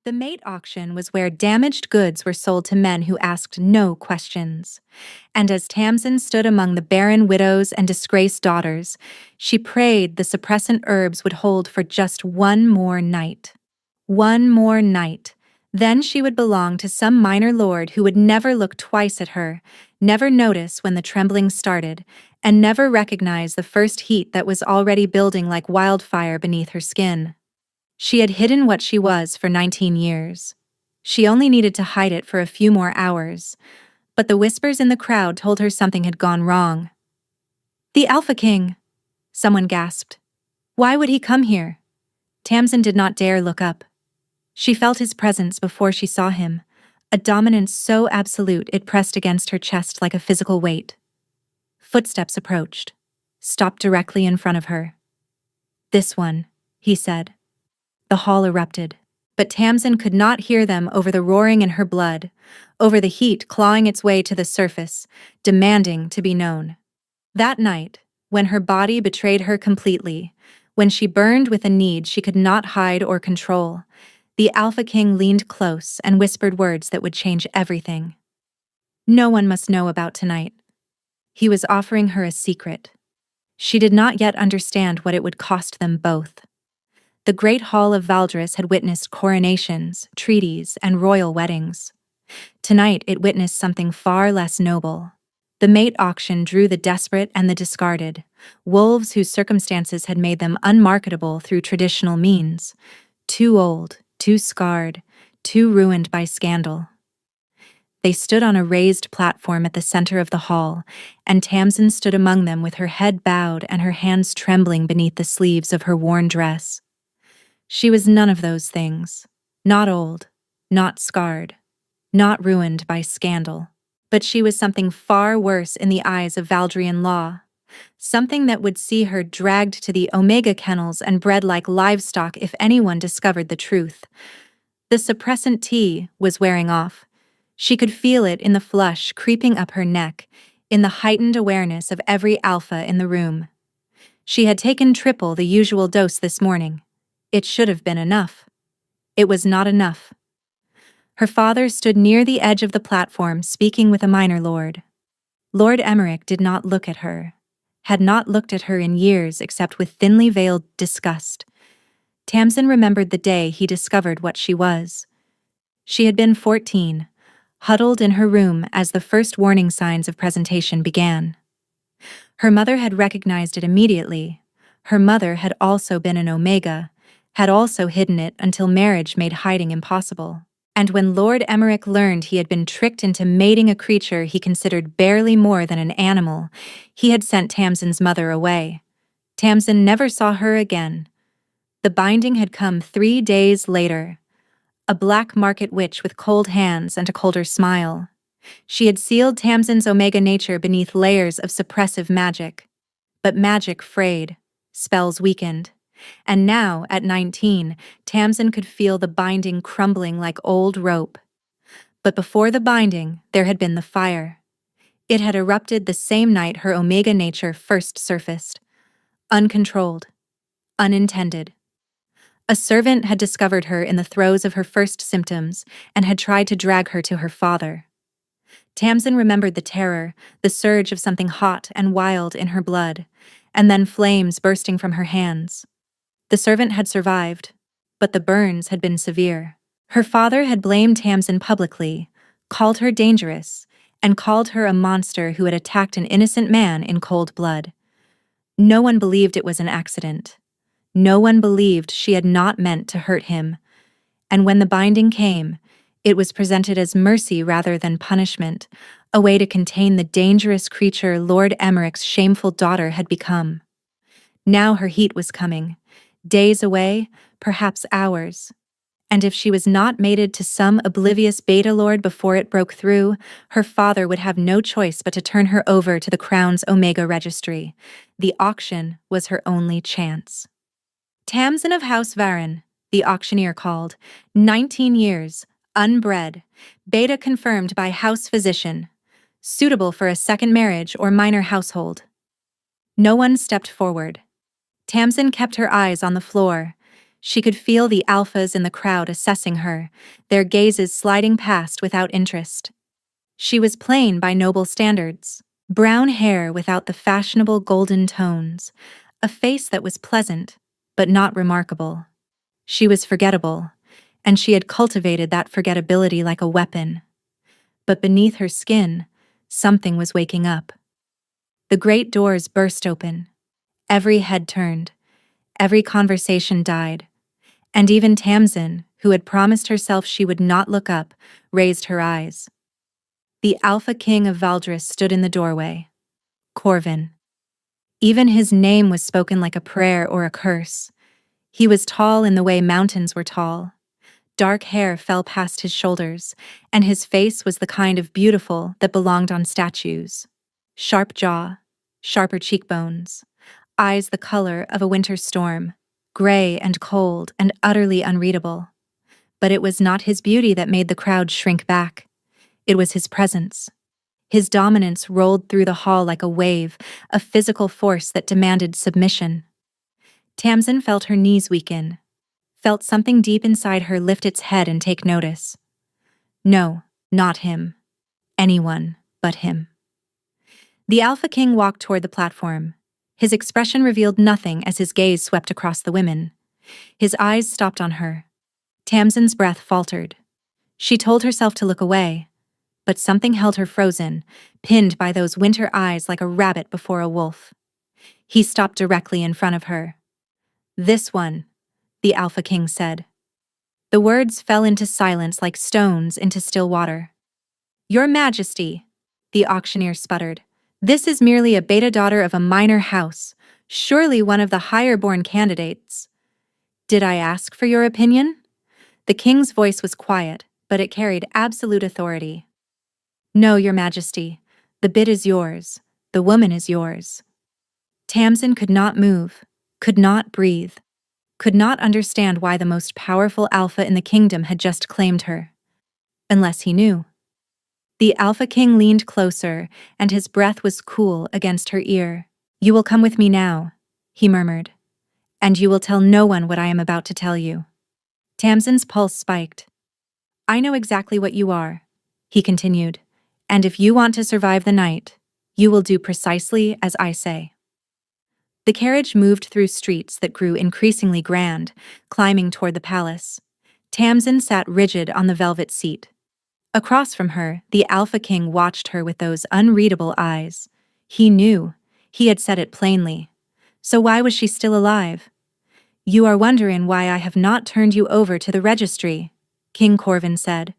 The mate auction was where damaged goods were sold to men who asked no questions. And as Tamsin stood among the barren widows and disgraced daughters, she prayed the suppressant herbs would hold for just one more night. One more night. Then she would belong to some minor lord who would never look twice at her, never notice when the trembling started, and never recognize the first heat that was already building like wildfire beneath her skin. She had hidden what she was for 19 years. She only needed to hide it for a few more hours, but the whispers in the crowd told her something had gone wrong. "The Alpha King!" someone gasped. "Why would he come here?" Tamsin did not dare look up. She felt his presence before she saw him, a dominance so absolute it pressed against her chest like a physical weight. Footsteps approached, stopped directly in front of her. "This one," he said. The hall erupted, but Tamsin could not hear them over the roaring in her blood, over the heat clawing its way to the surface, demanding to be known. That night, when her body betrayed her completely, when she burned with a need she could not hide or control, the Alpha King leaned close and whispered words that would change everything. No one must know about tonight. He was offering her a secret. She did not yet understand what it would cost them both. The Great Hall of Valdris had witnessed coronations, treaties, and royal weddings. Tonight it witnessed something far less noble. The mate auction drew the desperate and the discarded, wolves whose circumstances had made them unmarketable through traditional means, too old, too scarred, too ruined by scandal. They stood on a raised platform at the center of the hall, and Tamsin stood among them with her head bowed and her hands trembling beneath the sleeves of her worn dress. She was none of those things, not old, not scarred, not ruined by scandal. But she was something far worse in the eyes of Valdrian law, something that would see her dragged to the Omega kennels and bred like livestock if anyone discovered the truth. The suppressant tea was wearing off. She could feel it in the flush creeping up her neck, in the heightened awareness of every alpha in the room. She had taken triple the usual dose this morning. It should have been enough. It was not enough. Her father stood near the edge of the platform speaking with a minor lord. Lord Emmerich did not look at her, had not looked at her in years except with thinly veiled disgust. Tamsin remembered the day he discovered what she was. She had been 14, huddled in her room as the first warning signs of presentation began. Her mother had recognized it immediately. Her mother had also been an Omega, had also hidden it until marriage made hiding impossible. And when Lord Emmerich learned he had been tricked into mating a creature he considered barely more than an animal, he had sent Tamsin's mother away. Tamsin never saw her again. The binding had come 3 days later. A black market witch with cold hands and a colder smile. She had sealed Tamsin's Omega nature beneath layers of suppressive magic. But magic frayed, spells weakened. And now, at 19, Tamsin could feel the binding crumbling like old rope. But before the binding, there had been the fire. It had erupted the same night her Omega nature first surfaced. Uncontrolled. Unintended. A servant had discovered her in the throes of her first symptoms and had tried to drag her to her father. Tamsin remembered the terror, the surge of something hot and wild in her blood, and then flames bursting from her hands. The servant had survived, but the burns had been severe. Her father had blamed Tamsin publicly, called her dangerous, and called her a monster who had attacked an innocent man in cold blood. No one believed it was an accident. No one believed she had not meant to hurt him. And when the binding came, it was presented as mercy rather than punishment, a way to contain the dangerous creature Lord Emmerich's shameful daughter had become. Now her heat was coming. Days away, perhaps hours. And if she was not mated to some oblivious beta lord before it broke through, her father would have no choice but to turn her over to the Crown's Omega registry. The auction was her only chance. Tamsin of House Varin, the auctioneer called, 19 years, unbred, beta confirmed by house physician, suitable for a second marriage or minor household. No one stepped forward. Tamsin kept her eyes on the floor. She could feel the alphas in the crowd assessing her, their gazes sliding past without interest. She was plain by noble standards. Brown hair without the fashionable golden tones, a face that was pleasant, but not remarkable. She was forgettable, and she had cultivated that forgettability like a weapon. But beneath her skin, something was waking up. The great doors burst open. Every head turned. Every conversation died. And even Tamsin, who had promised herself she would not look up, raised her eyes. The Alpha King of Valdris stood in the doorway. Corvin. Even his name was spoken like a prayer or a curse. He was tall in the way mountains were tall. Dark hair fell past his shoulders, and his face was the kind of beautiful that belonged on statues. Sharp jaw, sharper cheekbones, eyes the color of a winter storm, gray and cold and utterly unreadable. But it was not his beauty that made the crowd shrink back. It was his presence. His dominance rolled through the hall like a wave, a physical force that demanded submission. Tamsin felt her knees weaken, felt something deep inside her lift its head and take notice. No, not him. Anyone but him. The Alpha King walked toward the platform. His expression revealed nothing as his gaze swept across the women. His eyes stopped on her. Tamsin's breath faltered. She told herself to look away, but something held her frozen, pinned by those winter eyes like a rabbit before a wolf. He stopped directly in front of her. "This one," the Alpha King said. The words fell into silence like stones into still water. "Your Majesty," the auctioneer sputtered, "this is merely a beta daughter of a minor house, surely one of the higher-born candidates." "Did I ask for your opinion?" The king's voice was quiet, but it carried absolute authority. "No, Your Majesty. The bid is yours. The woman is yours." Tamsin could not move, could not breathe, could not understand why the most powerful alpha in the kingdom had just claimed her. Unless he knew. The Alpha King leaned closer, and his breath was cool against her ear. "You will come with me now," he murmured. "And you will tell no one what I am about to tell you." Tamsin's pulse spiked. "I know exactly what you are," he continued. "And if you want to survive the night, you will do precisely as I say." The carriage moved through streets that grew increasingly grand, climbing toward the palace. Tamsin sat rigid on the velvet seat. Across from her, the Alpha King watched her with those unreadable eyes. He knew. He had said it plainly. So why was she still alive? "You are wondering why I have not turned you over to the registry," King Corvin said.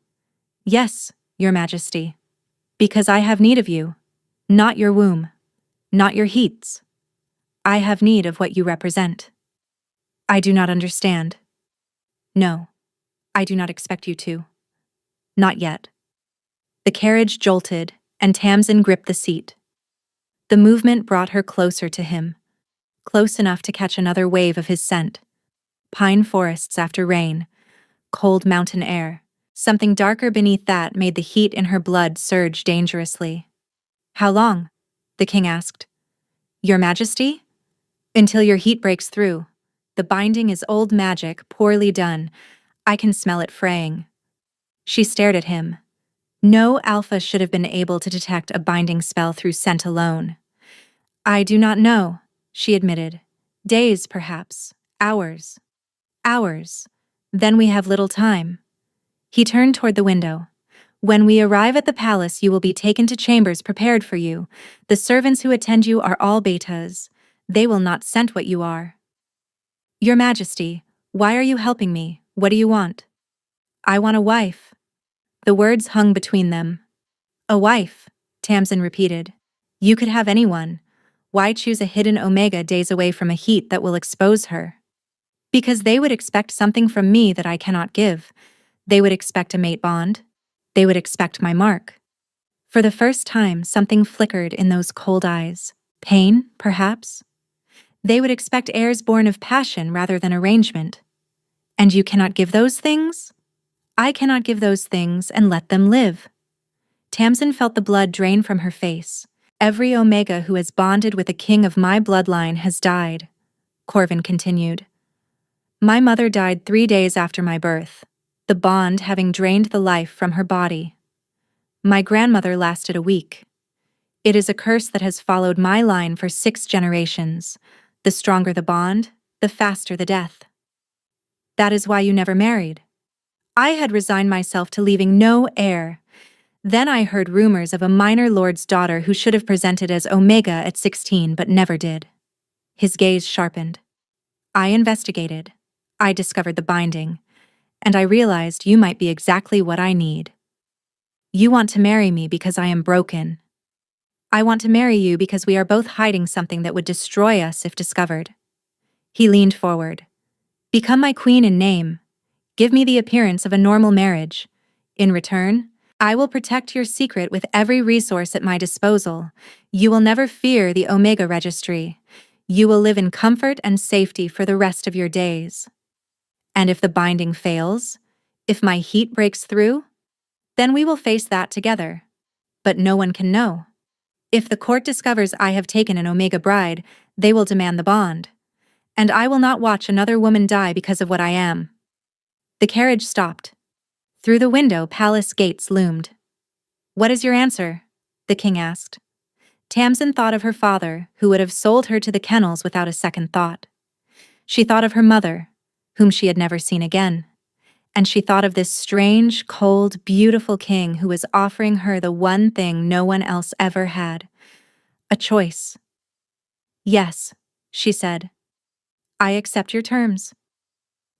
"Yes, Your Majesty. Because I have need of you. Not your womb. Not your heats. I have need of what you represent." "I do not understand." "No. I do not expect you to. Not yet." The carriage jolted, and Tamsin gripped the seat. The movement brought her closer to him, close enough to catch another wave of his scent. Pine forests after rain, cold mountain air. Something darker beneath that made the heat in her blood surge dangerously. "How long?" the king asked. "Your Majesty?" "Until your heat breaks through. The binding is old magic, poorly done. I can smell it fraying." She stared at him. No alpha should have been able to detect a binding spell through scent alone. "I do not know," she admitted. "Days, perhaps. Hours. Hours. Then we have little time." He turned toward the window. "When we arrive at the palace, you will be taken to chambers prepared for you. The servants who attend you are all betas. They will not scent what you are." "Your Majesty, why are you helping me? What do you want?" "I want a wife." The words hung between them. "A wife," Tamsin repeated. "You could have anyone. Why choose a hidden Omega days away from a heat that will expose her?" "Because they would expect something from me that I cannot give. They would expect a mate bond. They would expect my mark." For the first time, something flickered in those cold eyes. Pain, perhaps? They would expect heirs born of passion rather than arrangement. "And you cannot give those things?" "I cannot give those things and let them live." Tamsin felt the blood drain from her face. "Every Omega who has bonded with a king of my bloodline has died," Corvin continued. My mother died 3 days after my birth, the bond having drained the life from her body. My grandmother lasted a week. It is a curse that has followed my line for 6 generations. The stronger the bond, the faster the death. That is why you never married. I had resigned myself to leaving no heir. Then I heard rumors of a minor lord's daughter who should have presented as Omega at 16 but never did. His gaze sharpened. I investigated. I discovered the binding. And I realized you might be exactly what I need. You want to marry me because I am broken. I want to marry you because we are both hiding something that would destroy us if discovered. He leaned forward. Become my queen in name. Give me the appearance of a normal marriage. In return, I will protect your secret with every resource at my disposal. You will never fear the Omega Registry. You will live in comfort and safety for the rest of your days. And if the binding fails, if my heat breaks through, then we will face that together. But no one can know. If the court discovers I have taken an Omega bride, they will demand the bond. And I will not watch another woman die because of what I am. The carriage stopped. Through the window, palace gates loomed. What is your answer? The king asked. Tamsin thought of her father, who would have sold her to the kennels without a second thought. She thought of her mother, whom she had never seen again. And she thought of this strange, cold, beautiful king who was offering her the one thing no one else ever had. A choice. Yes, she said. I accept your terms.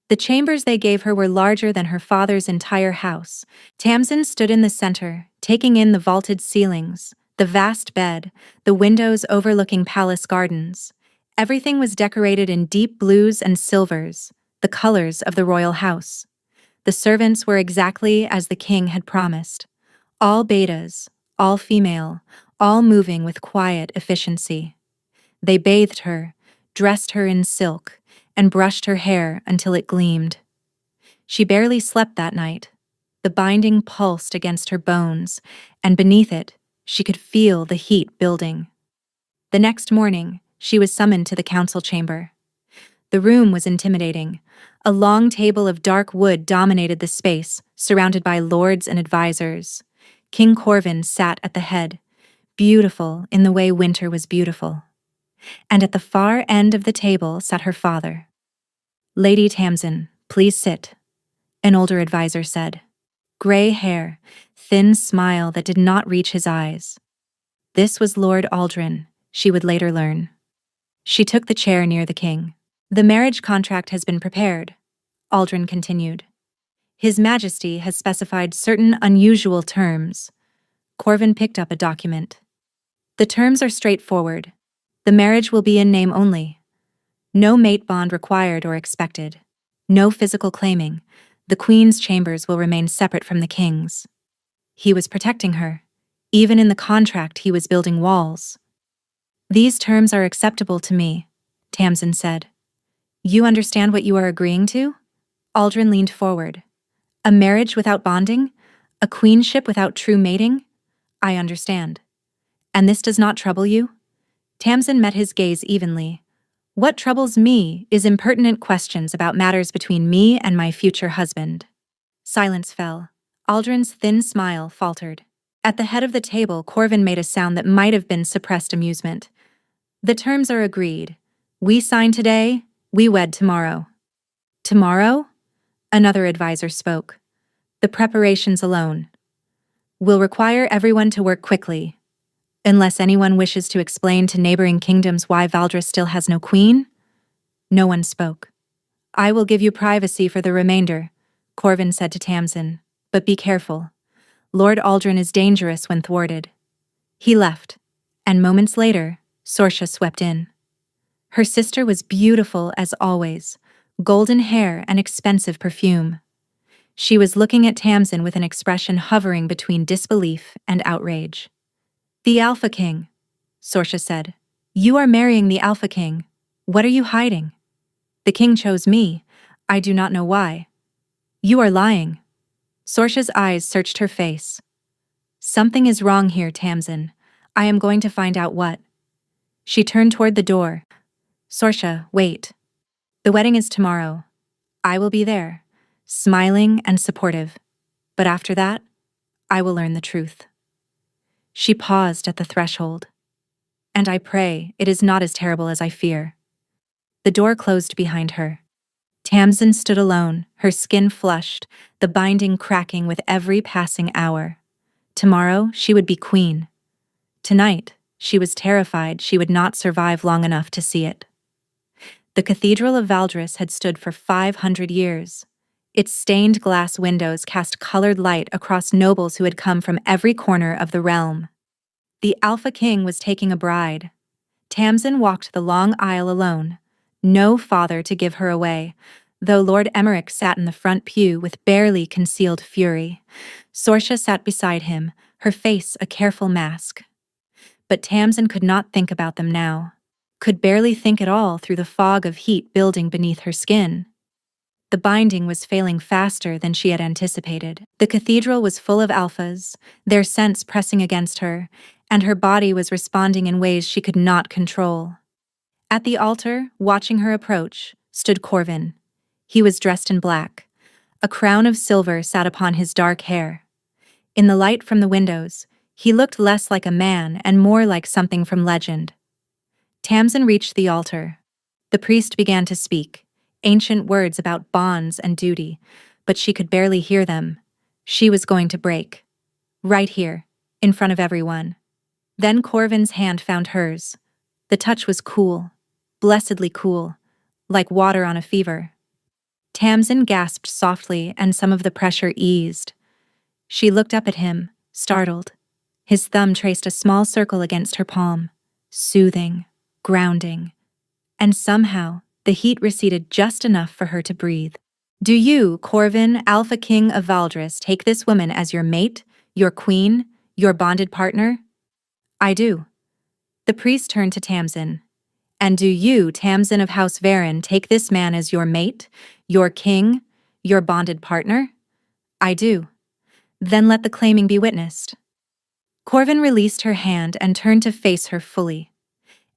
The chambers they gave her were larger than her father's entire house. Tamsin stood in the center, taking in the vaulted ceilings, the vast bed, the windows overlooking palace gardens. Everything was decorated in deep blues and silvers, the colors of the royal house. The servants were exactly as the king had promised. All betas, all female, all moving with quiet efficiency. They bathed her, dressed her in silk, and brushed her hair until it gleamed. She barely slept that night. The binding pulsed against her bones, and beneath it, she could feel the heat building. The next morning, she was summoned to the council chamber. The room was intimidating. A long table of dark wood dominated the space, surrounded by lords and advisors. King Corvin sat at the head, beautiful in the way winter was beautiful. And at the far end of the table sat her father. Lady Tamsin, please sit, an older advisor said. Gray hair, thin smile that did not reach his eyes. This was Lord Aldrin, she would later learn. She took the chair near the king. The marriage contract has been prepared, Aldrin continued. His Majesty has specified certain unusual terms. Corvin picked up a document. The terms are straightforward. The marriage will be in name only. No mate bond required or expected. No physical claiming. The Queen's chambers will remain separate from the King's. He was protecting her. Even in the contract, he was building walls. These terms are acceptable to me, Tamsin said. You understand what you are agreeing to? Aldrin leaned forward. A marriage without bonding? A queenship without true mating? I understand. And this does not trouble you? Tamsin met his gaze evenly. What troubles me is impertinent questions about matters between me and my future husband. Silence fell. Aldrin's thin smile faltered. At the head of the table, Corvin made a sound that might have been suppressed amusement. The terms are agreed. We sign today, we wed tomorrow. Tomorrow? Another advisor spoke. The preparations alone will require everyone to work quickly. Unless anyone wishes to explain to neighboring kingdoms why Valdris still has no queen? No one spoke. I will give you privacy for the remainder, Corvin said to Tamsin, but be careful. Lord Aldrin is dangerous when thwarted. He left, and moments later, Sorsha swept in. Her sister was beautiful as always, golden hair and expensive perfume. She was looking at Tamsin with an expression hovering between disbelief and outrage. The Alpha King, Sorsha said. You are marrying the Alpha King. What are you hiding? The king chose me. I do not know why. You are lying. Sorsha's eyes searched her face. Something is wrong here, Tamsin. I am going to find out what. She turned toward the door. Sorsha, wait. The wedding is tomorrow. I will be there, smiling and supportive. But after that, I will learn the truth." She paused at the threshold. "And I pray it is not as terrible as I fear." The door closed behind her. Tamsin stood alone, her skin flushed, the binding cracking with every passing hour. Tomorrow, she would be queen. Tonight, she was terrified she would not survive long enough to see it. The Cathedral of Valdres had stood for 500 years. Its stained glass windows cast colored light across nobles who had come from every corner of the realm. The Alpha King was taking a bride. Tamsin walked the long aisle alone, no father to give her away, though Lord Emmerich sat in the front pew with barely concealed fury. Sorcia sat beside him, her face a careful mask. But Tamsin could not think about them now, could barely think at all through the fog of heat building beneath her skin. The binding was failing faster than she had anticipated. The cathedral was full of alphas, their scents pressing against her, and her body was responding in ways she could not control. At the altar, watching her approach, stood Corvin. He was dressed in black. A crown of silver sat upon his dark hair. In the light from the windows, he looked less like a man and more like something from legend. Tamsin reached the altar. The priest began to speak, ancient words about bonds and duty, but she could barely hear them. She was going to break. Right here, in front of everyone. Then Corvin's hand found hers. The touch was cool, blessedly cool, like water on a fever. Tamsin gasped softly and some of the pressure eased. She looked up at him, startled. His thumb traced a small circle against her palm, soothing, grounding. And somehow, the heat receded just enough for her to breathe. "Do you, Corvin, Alpha King of Valdres, take this woman as your mate, your queen, your bonded partner?" "I do." The priest turned to Tamsin. "And do you, Tamsin of House Varen, take this man as your mate, your king, your bonded partner?" "I do." "Then let the claiming be witnessed." Corvin released her hand and turned to face her fully.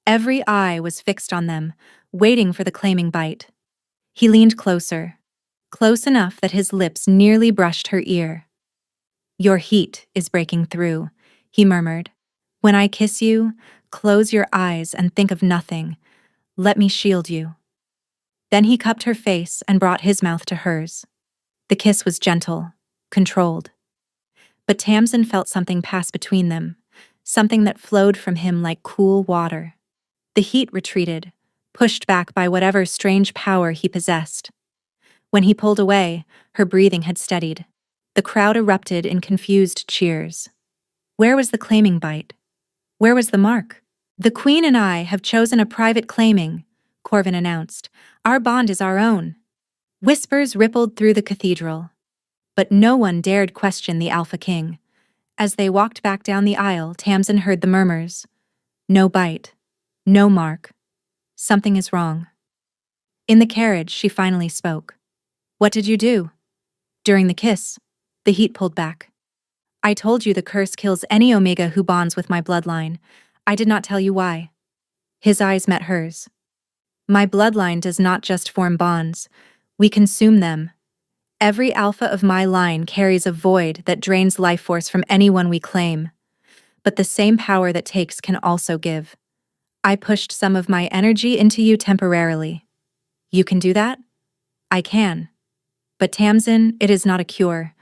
Every eye was fixed on them, waiting for the claiming bite. He leaned closer, close enough that his lips nearly brushed her ear. "Your heat is breaking through," he murmured. "When I kiss you, close your eyes and think of nothing. Let me shield you." Then he cupped her face and brought his mouth to hers. The kiss was gentle, controlled. But Tamsin felt something pass between them, something that flowed from him like cool water. The heat retreated, pushed back by whatever strange power he possessed. When he pulled away, her breathing had steadied. The crowd erupted in confused cheers. Where was the claiming bite? Where was the mark? "The Queen and I have chosen a private claiming," Corvin announced. "Our bond is our own." Whispers rippled through the cathedral. But no one dared question the Alpha King. As they walked back down the aisle, Tamsin heard the murmurs. "No bite. No mark. Something is wrong." In the carriage, she finally spoke. "What did you do?" "During the kiss." The heat pulled back. "I told you the curse kills any Omega who bonds with my bloodline. I did not tell you why." His eyes met hers. "My bloodline does not just form bonds. We consume them. Every alpha of my line carries a void that drains life force from anyone we claim. But the same power that takes can also give. I pushed some of my energy into you temporarily. You can do that?" "I can. But Tamsin, it is not a cure.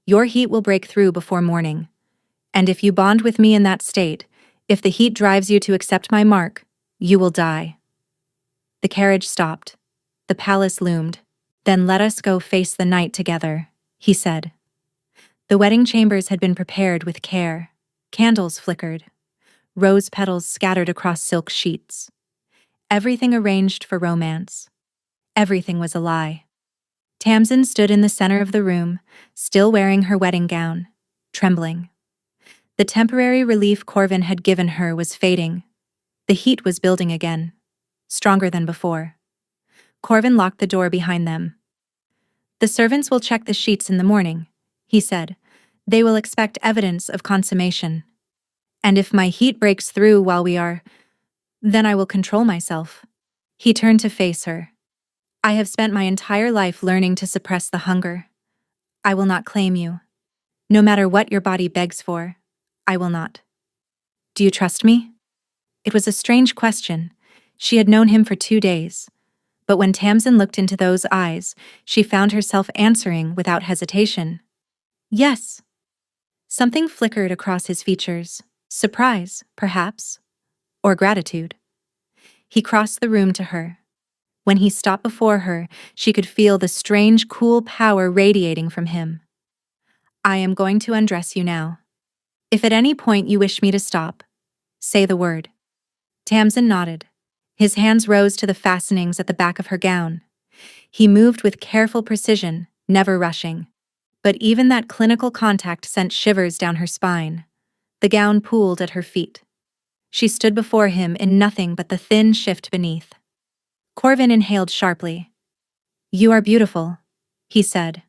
Your heat will break through before morning. And if you bond with me in that state, if the heat drives you to accept my mark, you will die." The carriage stopped. The palace loomed. "Then let us go face the night together," he said. The wedding chambers had been prepared with care. Candles flickered. Rose petals scattered across silk sheets. Everything arranged for romance. Everything was a lie. Tamsin stood in the center of the room, still wearing her wedding gown, trembling. The temporary relief Corvin had given her was fading. The heat was building again, stronger than before. Corvin locked the door behind them. "The servants will check the sheets in the morning," he said. "They will expect evidence of consummation. And if my heat breaks through while we are, then I will control myself." He turned to face her. I have spent my entire life learning to suppress the hunger. I will not claim you. No matter what your body begs for, I will not. Do you trust me? It was a strange question. She had known him for 2 days. But when Tamsin looked into those eyes, she found herself answering without hesitation. Yes. Something flickered across his features. Surprise, perhaps. Or gratitude. He crossed the room to her. When he stopped before her, she could feel the strange, cool power radiating from him. I am going to undress you now. If at any point you wish me to stop, say the word. Tamsin nodded. His hands rose to the fastenings at the back of her gown. He moved with careful precision, never rushing. But even that clinical contact sent shivers down her spine. The gown pooled at her feet. She stood before him in nothing but the thin shift beneath. Corvin inhaled sharply. You are beautiful, he said.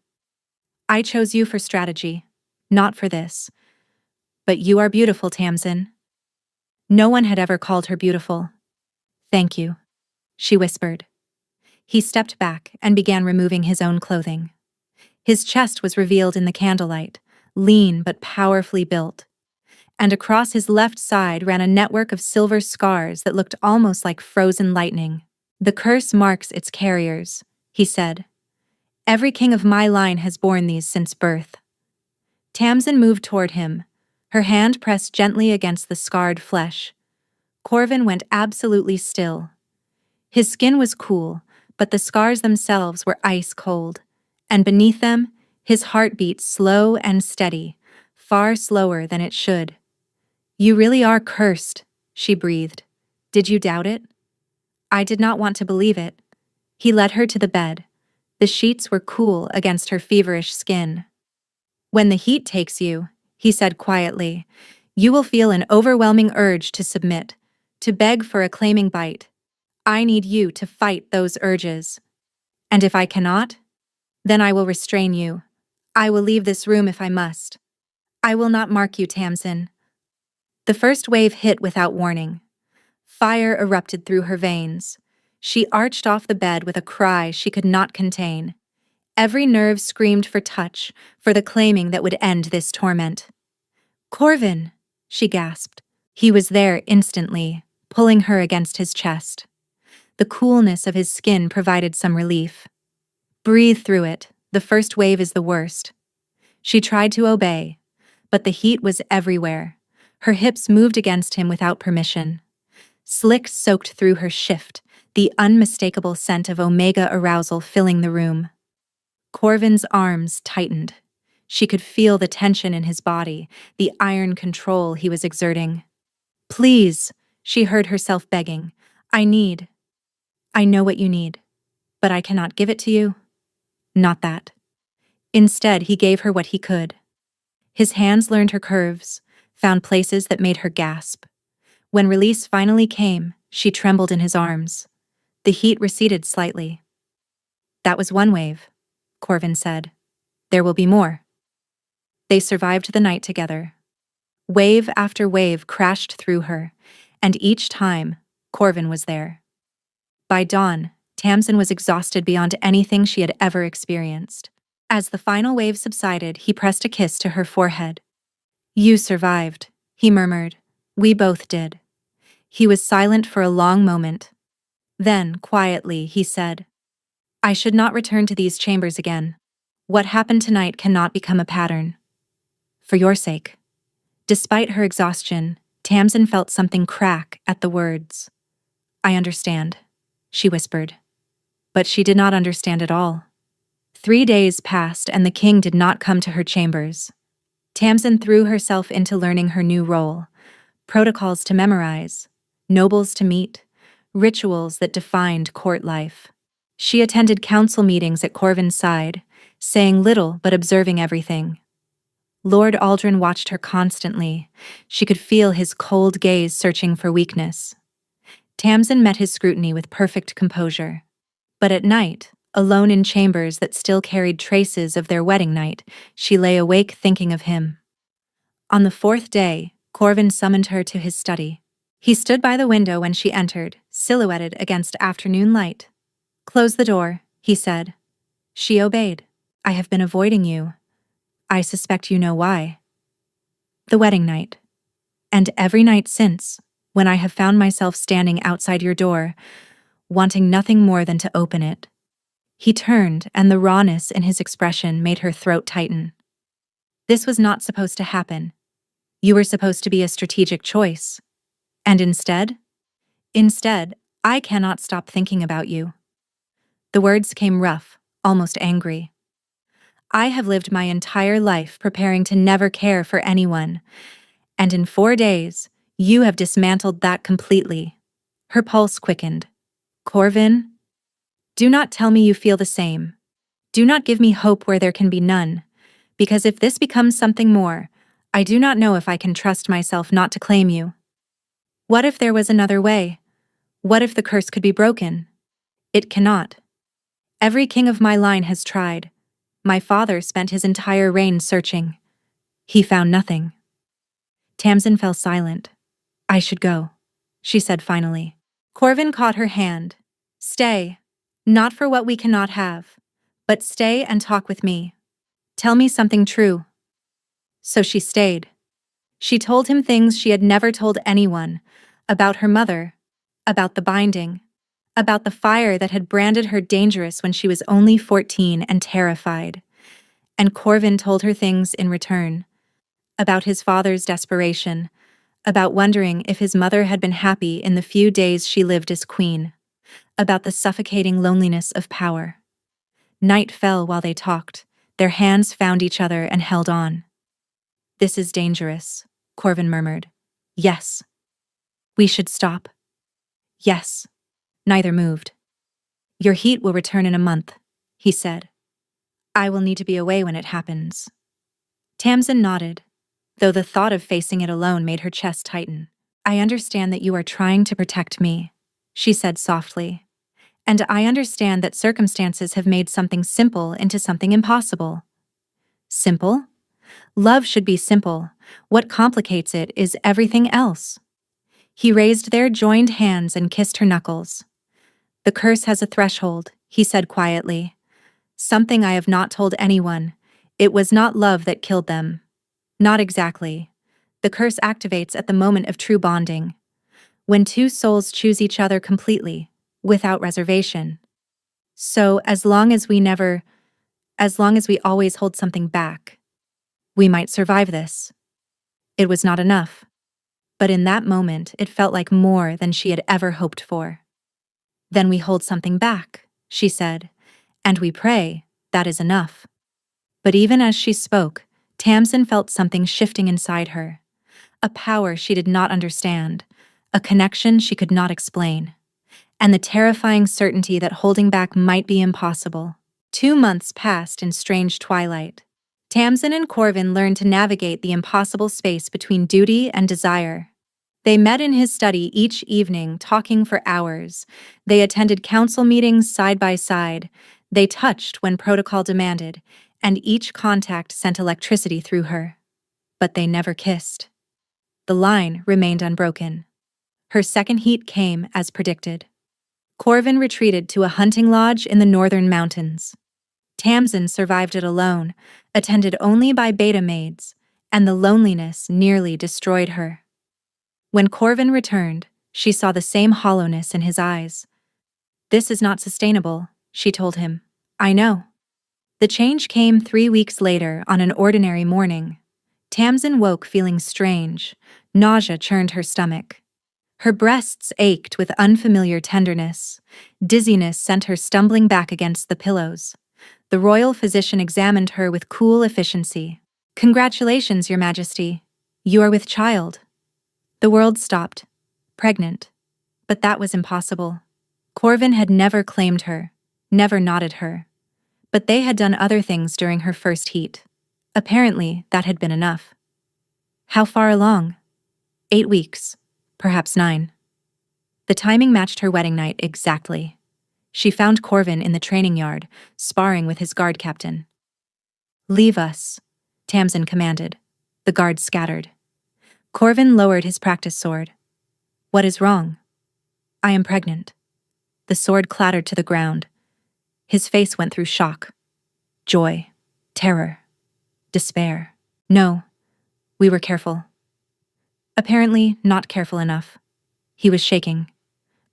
I chose you for strategy, not for this. But you are beautiful, Tamsin. No one had ever called her beautiful. Thank you, she whispered. He stepped back and began removing his own clothing. His chest was revealed in the candlelight, lean but powerfully built. And across his left side ran a network of silver scars that looked almost like frozen lightning. The curse marks its carriers, he said. Every king of my line has borne these since birth. Tamsin moved toward him, her hand pressed gently against the scarred flesh. Corvin went absolutely still. His skin was cool, but the scars themselves were ice cold, and beneath them, his heart beat slow and steady, far slower than it should. You really are cursed, she breathed. Did you doubt it? I did not want to believe it. He led her to the bed. The sheets were cool against her feverish skin. When the heat takes you, he said quietly, you will feel an overwhelming urge to submit, to beg for a claiming bite. I need you to fight those urges. And if I cannot, then I will restrain you. I will leave this room if I must. I will not mark you, Tamsin. The first wave hit without warning. Fire erupted through her veins. She arched off the bed with a cry she could not contain. Every nerve screamed for touch, for the claiming that would end this torment. Corvin, she gasped. He was there instantly, pulling her against his chest. The coolness of his skin provided some relief. Breathe through it, the first wave is the worst. She tried to obey, but the heat was everywhere. Her hips moved against him without permission. Slick soaked through her shift, the unmistakable scent of omega arousal filling the room. Corvin's arms tightened. She could feel the tension in his body, the iron control he was exerting. Please, she heard herself begging. I know what you need, but I cannot give it to you. Not that. Instead, he gave her what he could. His hands learned her curves, found places that made her gasp. When release finally came, she trembled in his arms. The heat receded slightly. That was one wave, Corvin said. There will be more. They survived the night together. Wave after wave crashed through her, and each time, Corvin was there. By dawn, Tamsin was exhausted beyond anything she had ever experienced. As the final wave subsided, he pressed a kiss to her forehead. You survived, he murmured. We both did. He was silent for a long moment. Then, quietly, he said, I should not return to these chambers again. What happened tonight cannot become a pattern. For your sake. Despite her exhaustion, Tamsin felt something crack at the words. I understand, she whispered. But she did not understand at all. 3 days passed and the king did not come to her chambers. Tamsin threw herself into learning her new role, protocols to memorize, nobles to meet, rituals that defined court life. She attended council meetings at Corvin's side, saying little but observing everything. Lord Aldrin watched her constantly. She could feel his cold gaze searching for weakness. Tamsin met his scrutiny with perfect composure. But at night, alone in chambers that still carried traces of their wedding night, she lay awake thinking of him. On the 4th day, Corvin summoned her to his study. He stood by the window when she entered, silhouetted against afternoon light. Close the door, he said. She obeyed. I have been avoiding you. I suspect you know why. The wedding night. And every night since, when I have found myself standing outside your door, wanting nothing more than to open it. He turned, and the rawness in his expression made her throat tighten. This was not supposed to happen. You were supposed to be a strategic choice. And instead, I cannot stop thinking about you. The words came rough, almost angry. I have lived my entire life preparing to never care for anyone, and in 4 days, you have dismantled that completely. Her pulse quickened. Corvin, do not tell me you feel the same. Do not give me hope where there can be none, because if this becomes something more, I do not know if I can trust myself not to claim you. What if there was another way? What if the curse could be broken? It cannot. Every king of my line has tried. My father spent his entire reign searching. He found nothing. Tamsin fell silent. I should go, she said finally. Corvin caught her hand. Stay. Not for what we cannot have, but stay and talk with me. Tell me something true. So she stayed. She told him things she had never told anyone, about her mother, about the binding, about the fire that had branded her dangerous when she was only 14 and terrified. And Corvin told her things in return, about his father's desperation, about wondering if his mother had been happy in the few days she lived as queen, about the suffocating loneliness of power. Night fell while they talked. Their hands found each other and held on. This is dangerous, Corvin murmured. Yes. We should stop. Yes. Neither moved. Your heat will return in a month, he said. I will need to be away when it happens. Tamsin nodded, though the thought of facing it alone made her chest tighten. I understand that you are trying to protect me, she said softly. And I understand that circumstances have made something simple into something impossible. Simple? Love should be simple. What complicates it is everything else. He raised their joined hands and kissed her knuckles. The curse has a threshold, he said quietly. Something I have not told anyone. It was not love that killed them. Not exactly. The curse activates at the moment of true bonding. When two souls choose each other completely, without reservation. So as long as we always hold something back, we might survive this. It was not enough. But in that moment, it felt like more than she had ever hoped for. Then we hold something back, she said, and we pray, that is enough. But even as she spoke, Tamsin felt something shifting inside her. A power she did not understand, a connection she could not explain, and the terrifying certainty that holding back might be impossible. 2 months passed in strange twilight. Tamsin and Corvin learned to navigate the impossible space between duty and desire. They met in his study each evening, talking for hours. They attended council meetings side by side. They touched when protocol demanded, and each contact sent electricity through her. But they never kissed. The line remained unbroken. Her second heat came as predicted. Corvin retreated to a hunting lodge in the northern mountains. Tamsin survived it alone, attended only by beta maids, and the loneliness nearly destroyed her. When Corvin returned, she saw the same hollowness in his eyes. This is not sustainable, she told him. I know. The change came 3 weeks later on an ordinary morning. Tamsin woke feeling strange. Nausea churned her stomach. Her breasts ached with unfamiliar tenderness. Dizziness sent her stumbling back against the pillows. The royal physician examined her with cool efficiency. Congratulations, Your Majesty. You are with child. The world stopped. Pregnant. But that was impossible. Corvin had never claimed her, never knotted her. But they had done other things during her first heat. Apparently, that had been enough. How far along? 8 weeks. Perhaps 9. The timing matched her wedding night exactly. She found Corvin in the training yard, sparring with his guard captain. Leave us, Tamsin commanded. The guards scattered. Corvin lowered his practice sword. What is wrong? I am pregnant. The sword clattered to the ground, His face went through shock, joy, terror, despair. No, we were careful. Apparently not careful enough. He was shaking.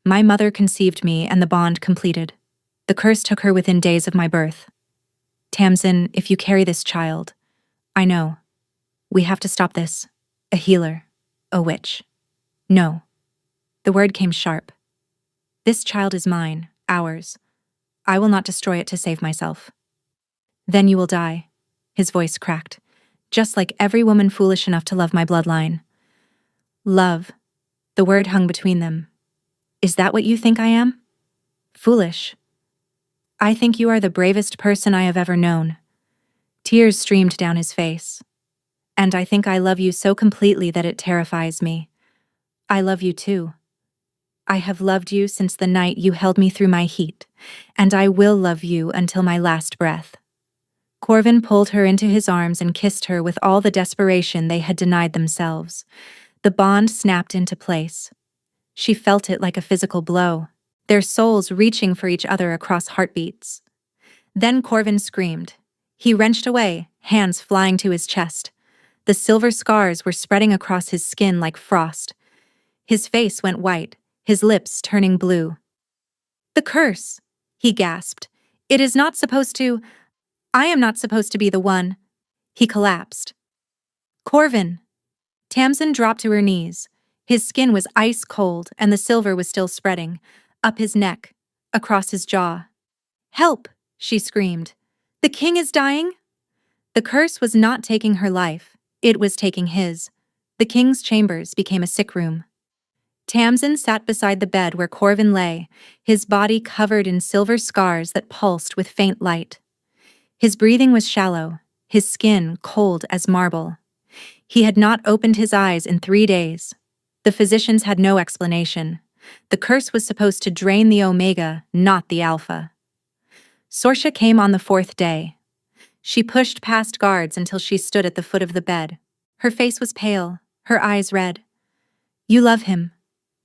My mother conceived me and the bond completed. The curse took her within days of my birth. Tamsin, if you carry this child, I know. We have to stop this. A healer. A witch. No. The word came sharp. This child is mine, ours. I will not destroy it to save myself. Then you will die. His voice cracked, just like every woman foolish enough to love my bloodline. Love. The word hung between them. Is that what you think I am? Foolish. I think you are the bravest person I have ever known. Tears streamed down his face. And I think I love you so completely that it terrifies me. I love you too. I have loved you since the night you held me through my heat, and I will love you until my last breath. Corvin pulled her into his arms and kissed her with all the desperation they had denied themselves. The bond snapped into place. She felt it like a physical blow, their souls reaching for each other across heartbeats. Then Corvin screamed. He wrenched away, hands flying to his chest. The silver scars were spreading across his skin like frost. His face went white, his lips turning blue. The curse, he gasped. It is not supposed to. I am not supposed to be the one. He collapsed. Corvin. Tamsin dropped to her knees. His skin was ice cold and the silver was still spreading, up his neck, across his jaw. Help, she screamed. The king is dying? The curse was not taking her life, it was taking his. The king's chambers became a sick room. Tamsin sat beside the bed where Corvin lay, his body covered in silver scars that pulsed with faint light. His breathing was shallow, his skin cold as marble. He had not opened his eyes in 3 days. The physicians had no explanation. The curse was supposed to drain the Omega, not the Alpha. Sorsha came on the 4th day. She pushed past guards until she stood at the foot of the bed. Her face was pale, her eyes red. You love him,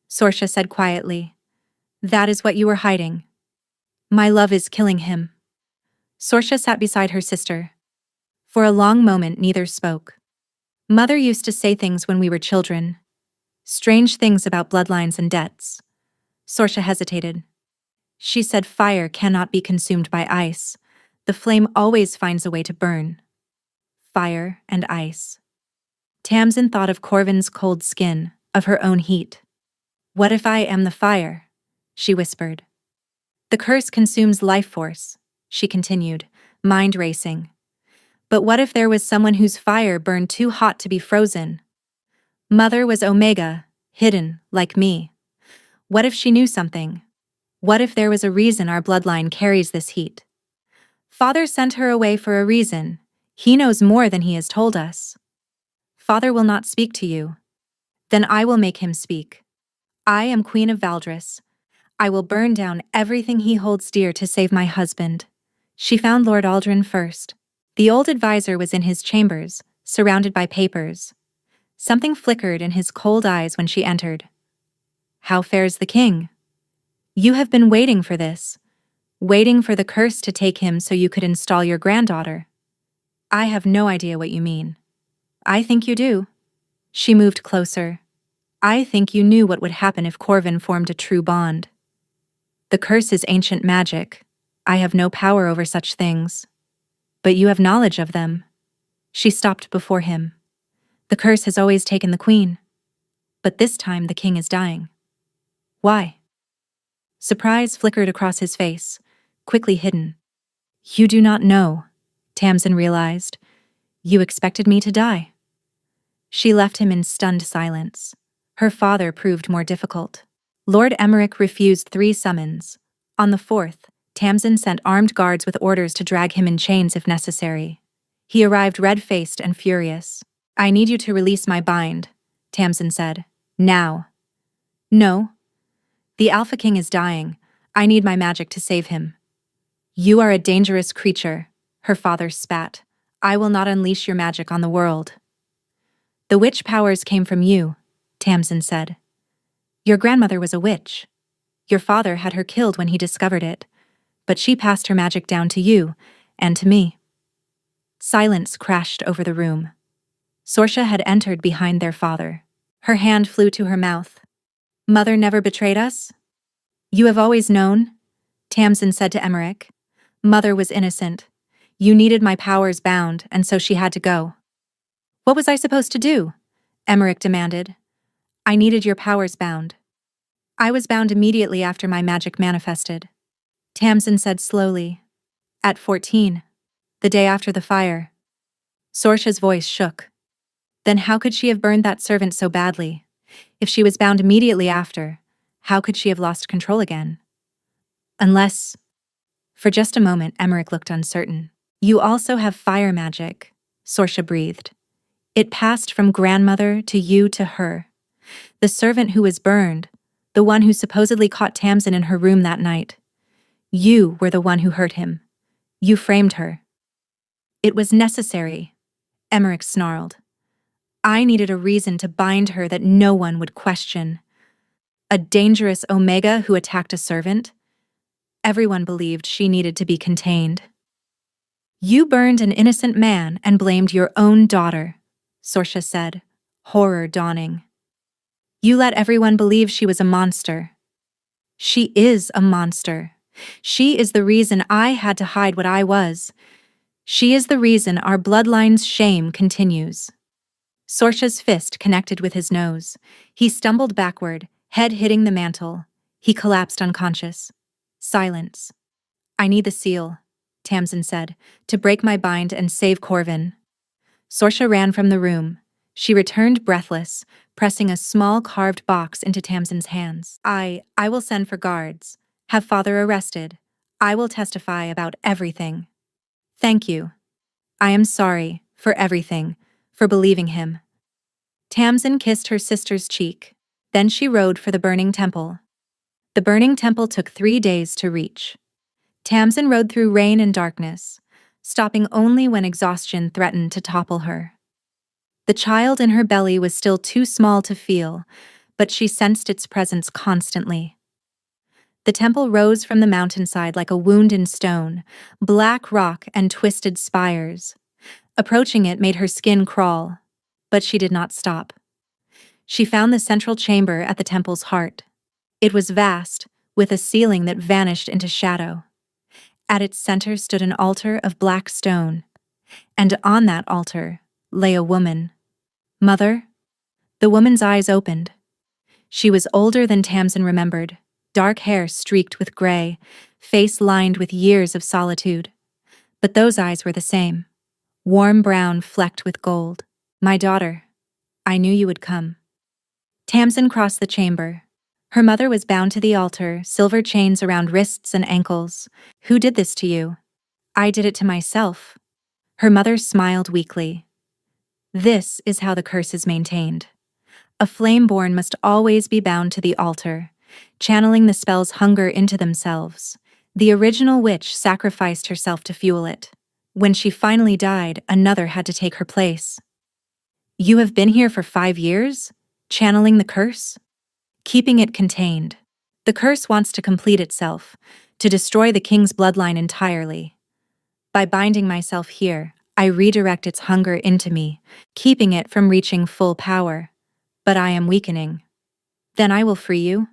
Sorsha said quietly. That is what you were hiding. My love is killing him. Sorsha sat beside her sister. For a long moment neither spoke. Mother used to say things when we were children. Strange things about bloodlines and debts. Sorsha hesitated. She said fire cannot be consumed by ice. The flame always finds a way to burn. Fire and ice. Tamsin thought of Corvin's cold skin, of her own heat. What if I am the fire? She whispered. The curse consumes life force, she continued, mind racing. But what if there was someone whose fire burned too hot to be frozen? Mother was Omega, hidden, like me. What if she knew something? What if there was a reason our bloodline carries this heat? Father sent her away for a reason. He knows more than he has told us. Father will not speak to you. Then I will make him speak. I am Queen of Valdris. I will burn down everything he holds dear to save my husband. She found Lord Aldrin first. The old advisor was in his chambers, surrounded by papers. Something flickered in his cold eyes when she entered. How fares the king? You have been waiting for this. Waiting for the curse to take him so you could install your granddaughter. I have no idea what you mean. I think you do. She moved closer. I think you knew what would happen if Corvin formed a true bond. The curse is ancient magic. I have no power over such things. But you have knowledge of them. She stopped before him. The curse has always taken the queen. But this time the king is dying. Why? Surprise flickered across his face, quickly hidden. You do not know, Tamsin realized. You expected me to die. She left him in stunned silence. Her father proved more difficult. Lord Emmerich refused 3 summons. On the 4th, Tamsin sent armed guards with orders to drag him in chains if necessary. He arrived red-faced and furious. I need you to release my bind, Tamsin said. Now. No. The Alpha King is dying. I need my magic to save him. You are a dangerous creature, her father spat. I will not unleash your magic on the world. The witch powers came from you, Tamsin said. Your grandmother was a witch. Your father had her killed when he discovered it. but she passed her magic down to you, and to me. Silence crashed over the room. Sorsha had entered behind their father. Her hand flew to her mouth. Mother never betrayed us? You have always known? Tamsin said to Emmerich. Mother was innocent. You needed my powers bound, and so she had to go. What was I supposed to do? Emmerich demanded. I needed your powers bound. I was bound immediately after my magic manifested. Tamsin said slowly. At 14. The day after the fire. Sorsha's voice shook. Then how could she have burned that servant so badly? If she was bound immediately after, how could she have lost control again? Unless... For just a moment, Emmerich looked uncertain. You also have fire magic, Sorsha breathed. It passed from grandmother to you to her. The servant who was burned, the one who supposedly caught Tamsin in her room that night. You were the one who hurt him. You framed her. It was necessary, Emmerich snarled. I needed a reason to bind her that no one would question. A dangerous Omega who attacked a servant? Everyone believed she needed to be contained. You burned an innocent man and blamed your own daughter, Sorsha said, horror dawning. You let everyone believe she was a monster. She is a monster. She is the reason I had to hide what I was. She is the reason our bloodline's shame continues. Sorsha's fist connected with his nose. He stumbled backward, head hitting the mantel. He collapsed unconscious. Silence. I need the seal, Tamsin said, to break my bind and save Corvin. Sorsha ran from the room. She returned breathless, pressing a small carved box into Tamsin's hands. I will send for guards. Have father arrested. I will testify about everything. Thank you. I am sorry for everything, for believing him. Tamsin kissed her sister's cheek. Then she rode for the burning temple. The burning temple took 3 days to reach. Tamsin rode through rain and darkness, stopping only when exhaustion threatened to topple her. The child in her belly was still too small to feel, but she sensed its presence constantly. The temple rose from the mountainside like a wound in stone, black rock and twisted spires. Approaching it made her skin crawl, but she did not stop. She found the central chamber at the temple's heart. It was vast, with a ceiling that vanished into shadow. At its center stood an altar of black stone, and on that altar lay a woman. Mother? The woman's eyes opened. She was older than Tamsin remembered, dark hair streaked with gray, face lined with years of solitude. But those eyes were the same, warm brown flecked with gold. My daughter, I knew you would come. Tamsin crossed the chamber. Her mother was bound to the altar, silver chains around wrists and ankles. Who did this to you? I did it to myself. Her mother smiled weakly. This is how the curse is maintained. A flame-born must always be bound to the altar, channeling the spell's hunger into themselves. The original witch sacrificed herself to fuel it. When she finally died, another had to take her place. You have been here for 5 years, channeling the curse? Keeping it contained. The curse wants to complete itself, to destroy the king's bloodline entirely. By binding myself here, I redirect its hunger into me, keeping it from reaching full power. But I am weakening. Then I will free you.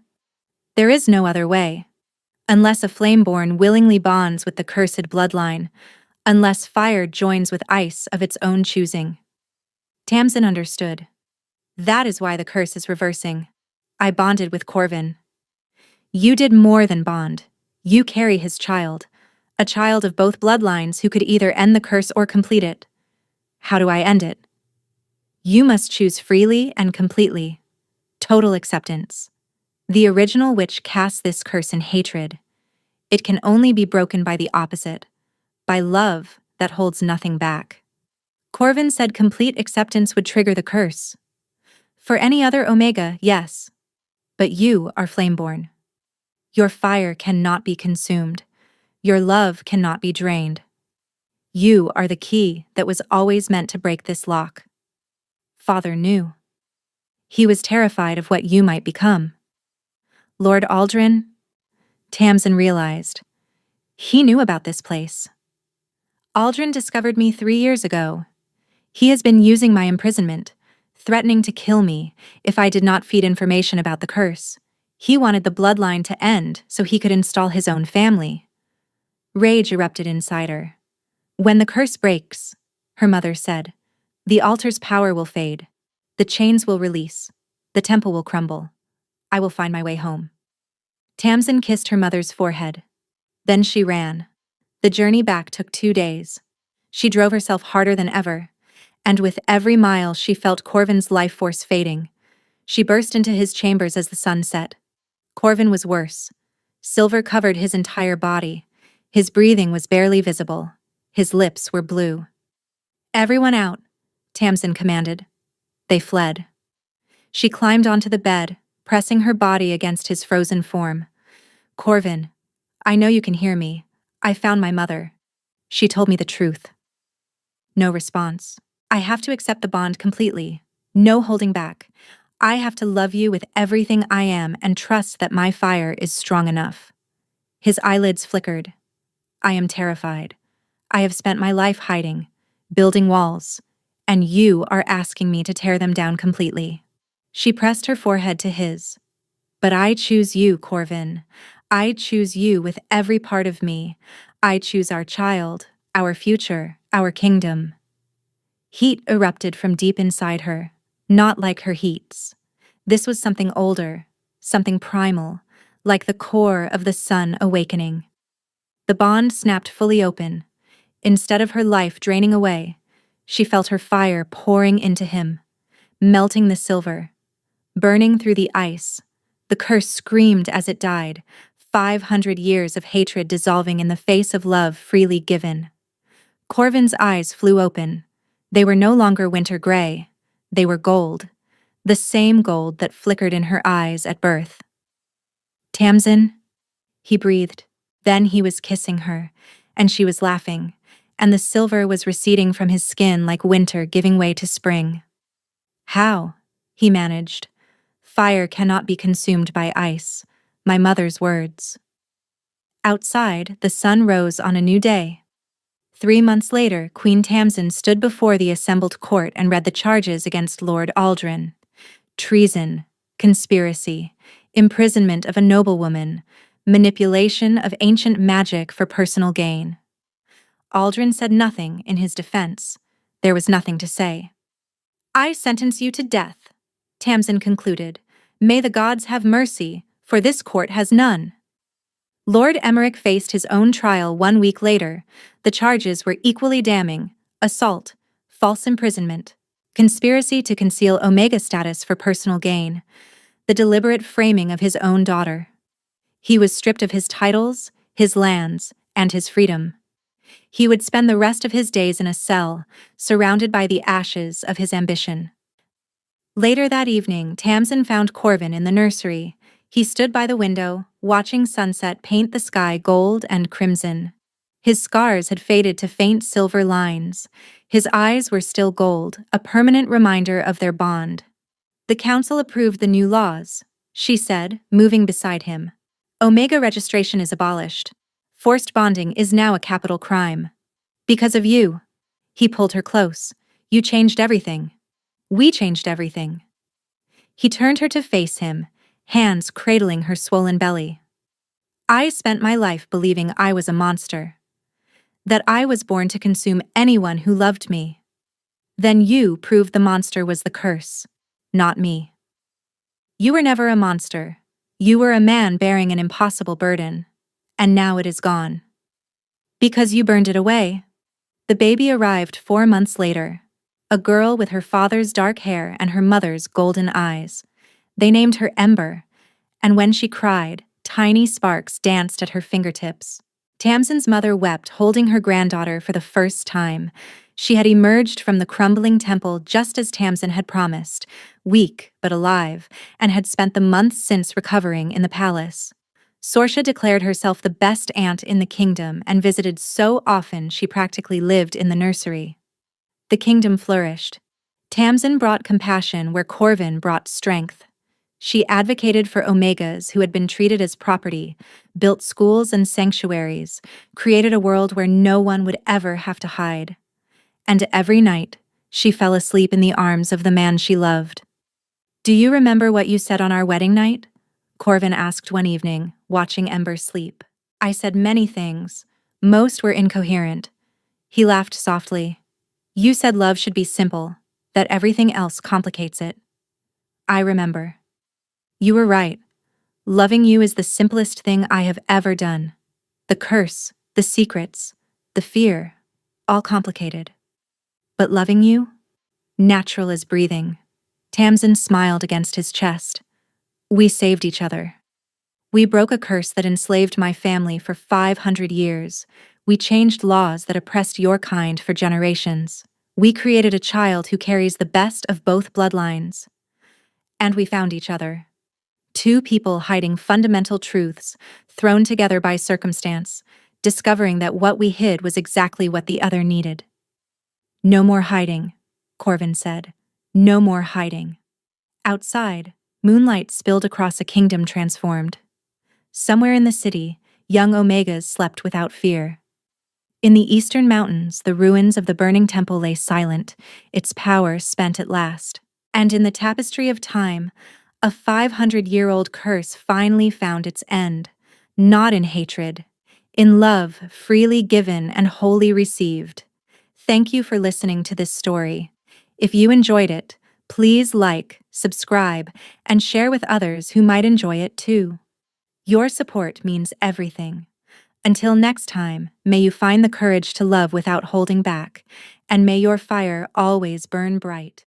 There is no other way. Unless a flameborn willingly bonds with the cursed bloodline, unless fire joins with ice of its own choosing. Tamsin understood. That is why the curse is reversing. I bonded with Corvin. You did more than bond. You carry his child, a child of both bloodlines who could either end the curse or complete it. How do I end it? You must choose freely and completely. Total acceptance. The original witch casts this curse in hatred. It can only be broken by the opposite, by love that holds nothing back. Corvin said complete acceptance would trigger the curse. For any other Omega, yes. But you are flameborn. Your fire cannot be consumed. Your love cannot be drained. You are the key that was always meant to break this lock. Father knew. He was terrified of what you might become. Lord Aldrin? Tamsin realized. He knew about this place. Aldrin discovered me 3 years ago. He has been using my imprisonment, threatening to kill me if I did not feed information about the curse. He wanted the bloodline to end so he could install his own family. Rage erupted inside her. When the curse breaks, her mother said, the altar's power will fade. The chains will release. The temple will crumble. I will find my way home. Tamsin kissed her mother's forehead. Then she ran. The journey back took 2 days. She drove herself harder than ever, and with every mile she felt Corvin's life force fading. She burst into his chambers as the sun set. Corvin was worse. Silver covered his entire body. His breathing was barely visible. His lips were blue. Everyone out, Tamsin commanded. They fled. She climbed onto the bed, pressing her body against his frozen form. Corvin, I know you can hear me. I found my mother. She told me the truth. No response. I have to accept the bond completely. No holding back. I have to love you with everything I am and trust that my fire is strong enough. His eyelids flickered. I am terrified. I have spent my life hiding, building walls, and you are asking me to tear them down completely. She pressed her forehead to his. But I choose you, Corvin. I choose you with every part of me. I choose our child, our future, our kingdom. Heat erupted from deep inside her, not like her heats. This was something older, something primal, like the core of the sun awakening. The bond snapped fully open. Instead of her life draining away, she felt her fire pouring into him, melting the silver, burning through the ice. The curse screamed as it died, 500 years of hatred dissolving in the face of love freely given. Corvin's eyes flew open. They were no longer winter gray. They were gold, the same gold that flickered in her eyes at birth. Tamsin, he breathed. Then he was kissing her, and she was laughing, and the silver was receding from his skin like winter giving way to spring. How? He managed. Fire cannot be consumed by ice. My mother's words. Outside, the sun rose on a new day. 3 months later, Queen Tamsin stood before the assembled court and read the charges against Lord Aldrin. Treason, conspiracy, imprisonment of a noblewoman, manipulation of ancient magic for personal gain. Aldrin said nothing in his defense. There was nothing to say. I sentence you to death, Tamsin concluded. May the gods have mercy, for this court has none. Lord Emmerich faced his own trial 1 week later. The charges were equally damning: assault, false imprisonment, conspiracy to conceal Omega status for personal gain, the deliberate framing of his own daughter. He was stripped of his titles, his lands, and his freedom. He would spend the rest of his days in a cell, surrounded by the ashes of his ambition. Later that evening, Tamsin found Corvin in the nursery. He stood by the window, watching sunset paint the sky gold and crimson. His scars had faded to faint silver lines. His eyes were still gold, a permanent reminder of their bond. The council approved the new laws, she said, moving beside him. Omega registration is abolished. Forced bonding is now a capital crime. Because of you. He pulled her close. You changed everything. We changed everything. He turned her to face him, hands cradling her swollen belly. I spent my life believing I was a monster. That I was born to consume anyone who loved me. Then you proved the monster was the curse, not me. You were never a monster. You were a man bearing an impossible burden. And now it is gone. Because you burned it away. The baby arrived 4 months later. A girl with her father's dark hair and her mother's golden eyes. They named her Ember, and when she cried, tiny sparks danced at her fingertips. Tamsin's mother wept, holding her granddaughter for the first time. She had emerged from the crumbling temple just as Tamsin had promised, weak but alive, and had spent the months since recovering in the palace. Sorsha declared herself the best aunt in the kingdom and visited so often she practically lived in the nursery. The kingdom flourished. Tamsin brought compassion where Corvin brought strength. She advocated for Omegas who had been treated as property, built schools and sanctuaries, created a world where no one would ever have to hide. And every night, she fell asleep in the arms of the man she loved. "Do you remember what you said on our wedding night?" Corvin asked one evening, watching Ember sleep. "I said many things. Most were incoherent." He laughed softly. "You said love should be simple, that everything else complicates it." "I remember." "You were right. Loving you is the simplest thing I have ever done. The curse, the secrets, the fear, all complicated. But loving you? Natural as breathing." Tamsin smiled against his chest. "We saved each other. We broke a curse that enslaved my family for 500 years. We changed laws that oppressed your kind for generations. We created a child who carries the best of both bloodlines. And we found each other. Two people hiding fundamental truths, thrown together by circumstance, discovering that what we hid was exactly what the other needed." "No more hiding," Corvin said. "No more hiding." Outside, moonlight spilled across a kingdom transformed. Somewhere in the city, young Omegas slept without fear. In the eastern mountains, the ruins of the burning temple lay silent, its power spent at last. And in the tapestry of time, a 500-year-old curse finally found its end, not in hatred, in love freely given and wholly received. Thank you for listening to this story. If you enjoyed it, please like, subscribe, and share with others who might enjoy it too. Your support means everything. Until next time, may you find the courage to love without holding back, and may your fire always burn bright.